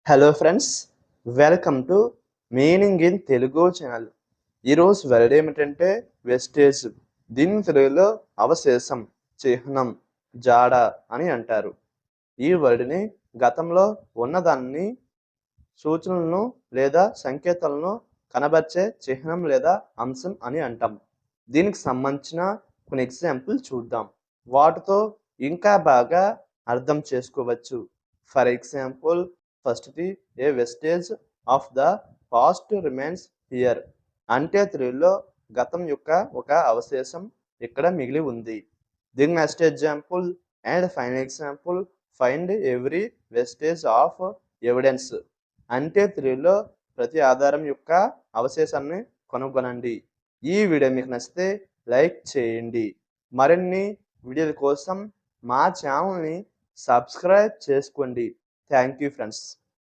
Hello friends, welcome to meaning in Telugu channel. ఈరోజు word ఏమిటంటే wastage. దీని తెలుగులో అవశేషం, చిహ్నం, జాడ అని అంటారు. ఈ వర్డ్ని గతంలో ఉన్నదాన్ని సూచనలను లేదా సంకేతాలను కనబర్చే చిహ్నం లేదా అంశం అని అంటాం. దీనికి సంబంధించిన కొన్ని ఎగ్జాంపుల్ చూద్దాం. వాటితో ఇంకా బాగా అర్థం చేసుకోవచ్చు. ఫర్ ఎగ్జాంపుల్, ఫస్ట్ది a vestige of the past remains here. అంటే తెలుగులో గతం యొక్క ఒక అవశేషం ఇక్కడ మిగిలి ఉంది. దీని next example and final example, find every vestige of evidence. అంటే తెలుగులో ప్రతి ఆధారం యొక్క అవశేషాన్ని కనుగొనండి. ఈ వీడియో మీకు నచ్చితే లైక్ చేయండి. మరిన్ని వీడియోల కోసం మా ఛానల్ని సబ్స్క్రైబ్ చేసుకోండి. Thank you friends.